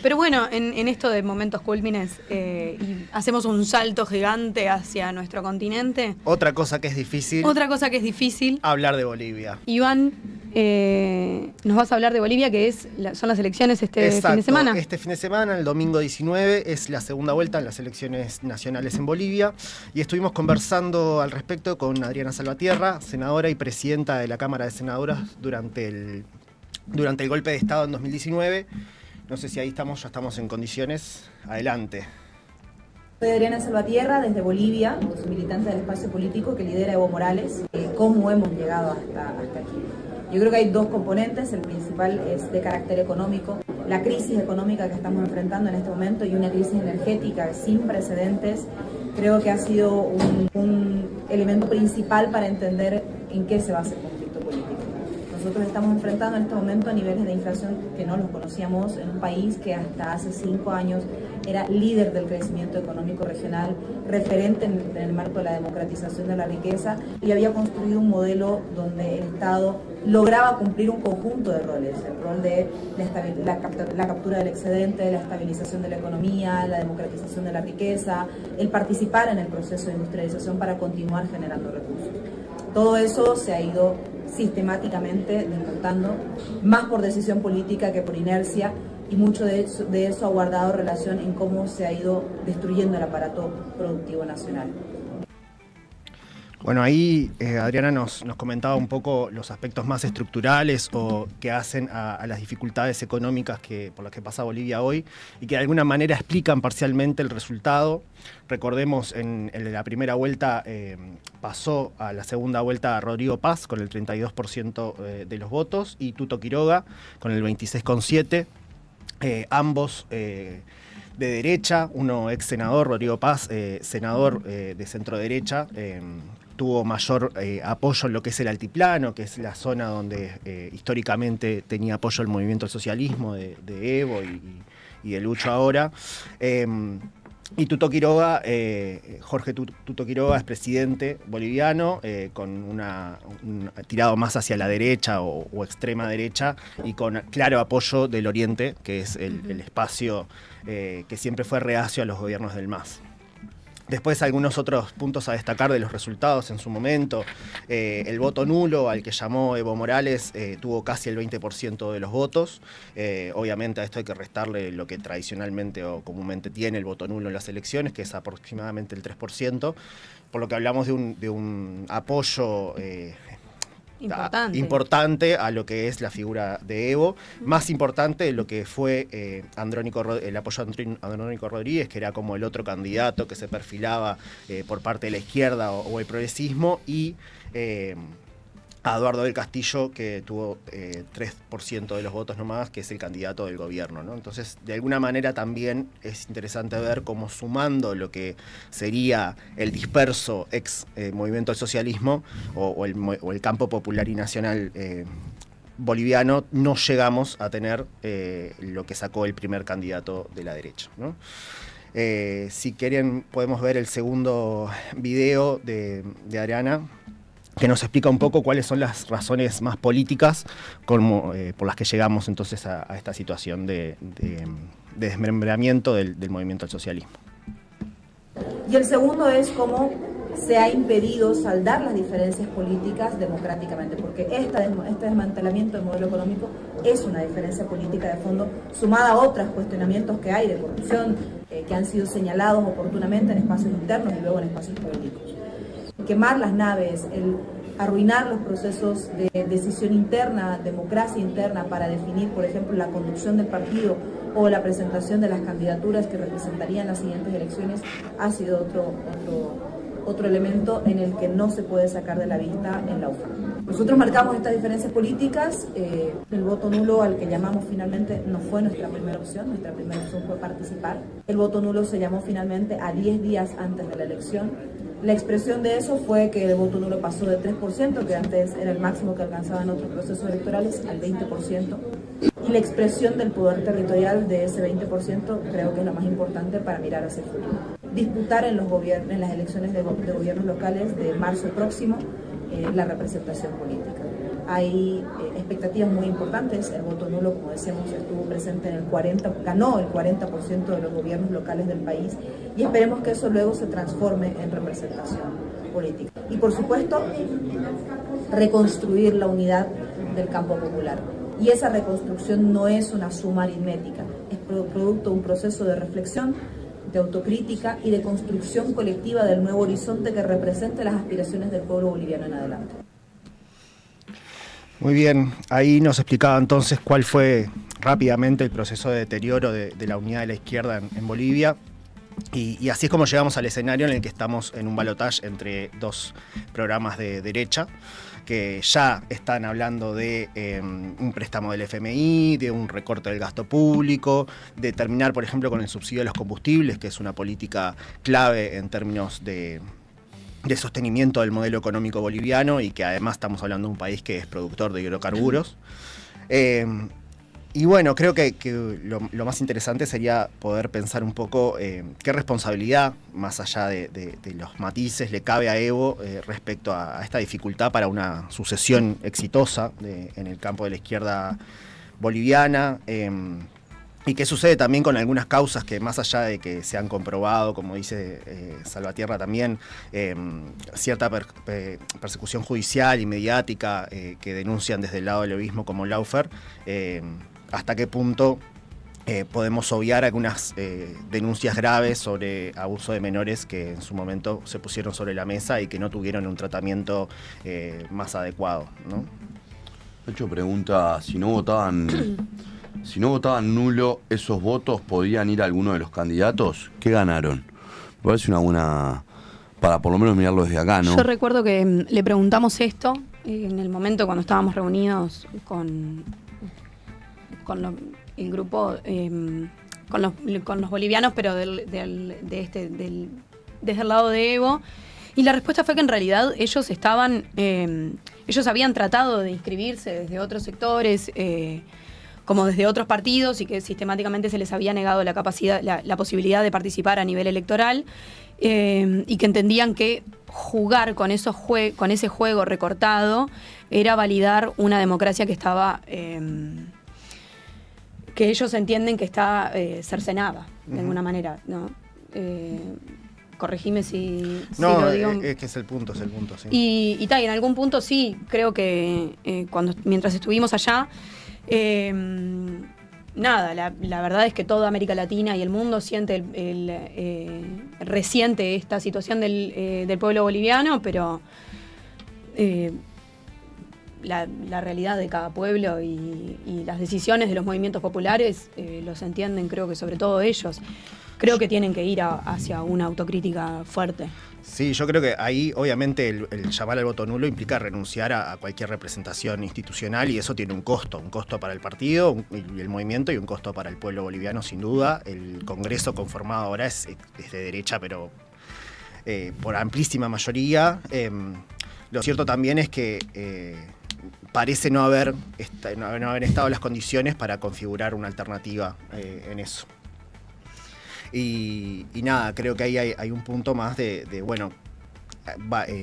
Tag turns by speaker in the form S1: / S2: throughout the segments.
S1: Pero bueno, en esto de momentos cúlmines, y hacemos un salto gigante hacia nuestro continente.
S2: Otra cosa que es difícil.
S1: Hablar
S2: de Bolivia.
S1: Iván, nos vas a hablar de Bolivia, que son las elecciones
S2: Exacto.
S1: fin de semana.
S2: Este fin de semana, el domingo 19, es la segunda vuelta en las elecciones nacionales en Bolivia. Y estuvimos conversando al respecto con Adriana Salvatierra, senadora y presidenta de la Cámara de Senadoras durante el golpe de Estado en 2019. No sé si ahí ya estamos en condiciones. Adelante.
S3: Soy Adriana Salvatierra, desde Bolivia, soy militante del espacio político que lidera Evo Morales. ¿Cómo hemos llegado hasta aquí? Yo creo que hay dos componentes. El principal es de carácter económico, la crisis económica que estamos enfrentando en este momento y una crisis energética sin precedentes. Creo que ha sido un elemento principal para entender en qué se basa el conflicto político. Nosotros estamos enfrentando en este momento niveles de inflación que no los conocíamos en un país que hasta hace 5 años era líder del crecimiento económico regional, referente en el marco de la democratización de la riqueza, y había construido un modelo donde el Estado lograba cumplir un conjunto de roles: el rol de la captura del excedente, la estabilización de la economía, la democratización de la riqueza, el participar en el proceso de industrialización para continuar generando recursos. Todo eso se ha ido sistemáticamente desmontando, más por decisión política que por inercia, y mucho de eso ha guardado relación en cómo se ha ido destruyendo el aparato productivo nacional.
S2: Bueno, ahí Adriana nos comentaba un poco los aspectos más estructurales o que hacen a las dificultades económicas por las que pasa Bolivia hoy y que de alguna manera explican parcialmente el resultado. Recordemos, en la primera vuelta pasó a la segunda vuelta a Rodrigo Paz con el 32% de los votos y Tuto Quiroga con el 26,7%. Ambos de derecha, uno ex senador, Rodrigo Paz, senador de centro derecha, tuvo mayor apoyo en lo que es el altiplano, que es la zona donde históricamente tenía apoyo el movimiento del socialismo de Evo y de Lucho ahora. Y Tuto Quiroga, Jorge Tuto Quiroga es presidente boliviano, con un tirado más hacia la derecha o extrema derecha y con claro apoyo del Oriente, que es el espacio que siempre fue reacio a los gobiernos del MAS. Después algunos otros puntos a destacar de los resultados en su momento. El voto nulo, al que llamó Evo Morales, tuvo casi el 20% de los votos. Obviamente a esto hay que restarle lo que tradicionalmente o comúnmente tiene el voto nulo en las elecciones, que es aproximadamente el 3%, por lo que hablamos de un apoyo importante a lo que es la figura de Evo, más importante de lo que fue el apoyo a Andrónico Rodríguez, que era como el otro candidato que se perfilaba por parte de la izquierda o el progresismo, y a Eduardo del Castillo, que tuvo 3% de los votos nomás, que es el candidato del gobierno, ¿no? Entonces, de alguna manera también es interesante ver cómo, sumando lo que sería el disperso ex movimiento del socialismo o el campo popular y nacional boliviano, no llegamos a tener lo que sacó el primer candidato de la derecha, ¿no? Si quieren, podemos ver el segundo video de Adriana, que nos explica un poco cuáles son las razones más políticas por las que llegamos entonces a esta situación de desmembramiento del movimiento del socialismo.
S3: Y el segundo es cómo se ha impedido saldar las diferencias políticas democráticamente, porque este desmantelamiento del modelo económico es una diferencia política de fondo, sumada a otros cuestionamientos que hay de corrupción, que han sido señalados oportunamente en espacios internos y luego en espacios públicos. Quemar las naves, el arruinar los procesos de decisión interna, democracia interna, para definir, por ejemplo, la conducción del partido o la presentación de las candidaturas que representarían las siguientes elecciones, ha sido otro elemento en el que no se puede sacar de la vista en la UFA. Nosotros marcamos estas diferencias políticas. El voto nulo, al que llamamos finalmente, no fue nuestra primera opción. Nuestra primera opción fue participar. El voto nulo se llamó finalmente a 10 días antes de la elección. La expresión de eso fue que el voto nulo pasó del 3%, que antes era el máximo que alcanzaban otros procesos electorales, al 20%. Y la expresión del poder territorial de ese 20% creo que es lo más importante para mirar hacia el futuro. Disputar en las elecciones de gobiernos locales de marzo próximo la representación política. hay expectativas muy importantes. El voto nulo, como decíamos, estuvo presente en ganó el 40% de los gobiernos locales del país, y esperemos que eso luego se transforme en representación política. Y por supuesto, reconstruir la unidad del campo popular. Y esa reconstrucción no es una suma aritmética, es producto de un proceso de reflexión, de autocrítica y de construcción colectiva del nuevo horizonte que represente las aspiraciones del pueblo boliviano en adelante.
S2: Muy bien, ahí nos explicaba entonces cuál fue rápidamente el proceso de deterioro de la unidad de la izquierda en Bolivia. Y así es como llegamos al escenario en el que estamos en un balotaje entre dos programas de derecha que ya están hablando de un préstamo del FMI, de un recorte del gasto público, de terminar, por ejemplo, con el subsidio de los combustibles, que es una política clave en términos de sostenimiento del modelo económico boliviano, y que además estamos hablando de un país que es productor de hidrocarburos. Y bueno, creo que lo más interesante sería poder pensar un poco qué responsabilidad, más allá de los matices, le cabe a Evo respecto a esta dificultad para una sucesión exitosa en el campo de la izquierda boliviana. Y qué sucede también con algunas causas que, más allá de que se han comprobado, como dice Salvatierra también, cierta persecución judicial y mediática que denuncian desde el lado del lobismo como Laufer, hasta qué punto podemos obviar algunas denuncias graves sobre abuso de menores que en su momento se pusieron sobre la mesa y que no tuvieron un tratamiento más adecuado, ¿no?
S4: Nacho pregunta, si no votaban nulo, ¿esos votos podían ir a alguno de los candidatos? ¿Qué ganaron? Me parece una buena, para por lo menos mirarlo desde acá, ¿no?
S1: Yo recuerdo que le preguntamos esto en el momento cuando estábamos reunidos con el grupo, con los bolivianos, pero desde el lado de Evo. Y la respuesta fue que en realidad ellos habían tratado de inscribirse desde otros sectores, como desde otros partidos, y que sistemáticamente se les había negado la posibilidad de participar a nivel electoral, y que entendían que jugar con ese juego recortado era validar una democracia que estaba, que ellos entienden que está cercenada de alguna manera, ¿no? Corregime si lo digo.
S2: Es que es el punto, sí.
S1: Y en algún punto sí, creo que mientras estuvimos allá, la verdad es que toda América Latina y el mundo resiente esta situación del pueblo boliviano, pero la realidad de cada pueblo y las decisiones de los movimientos populares los entienden, creo que sobre todo ellos. Creo que tienen que ir hacia una autocrítica fuerte.
S2: Sí, yo creo que ahí obviamente el llamar al voto nulo implica renunciar a cualquier representación institucional, y eso tiene un costo para el partido y el movimiento, y un costo para el pueblo boliviano sin duda. El Congreso conformado ahora es de derecha, pero por amplísima mayoría. Lo cierto también es que parece no haber estado las condiciones para configurar una alternativa en eso. Y nada, creo que ahí hay un punto más de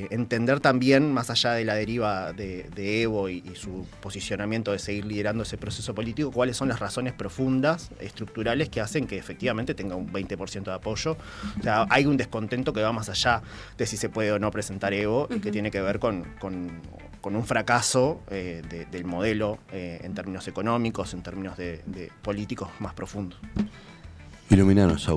S2: entender también, más allá de la deriva de Evo y su posicionamiento de seguir liderando ese proceso político, cuáles son las razones profundas, estructurales, que hacen que efectivamente tenga un 20% de apoyo. O sea, hay un descontento que va más allá de si se puede o no presentar Evo, y que tiene que ver con un fracaso del modelo en términos económicos, en términos de políticos más profundos.
S4: Iluminanos, Saúl.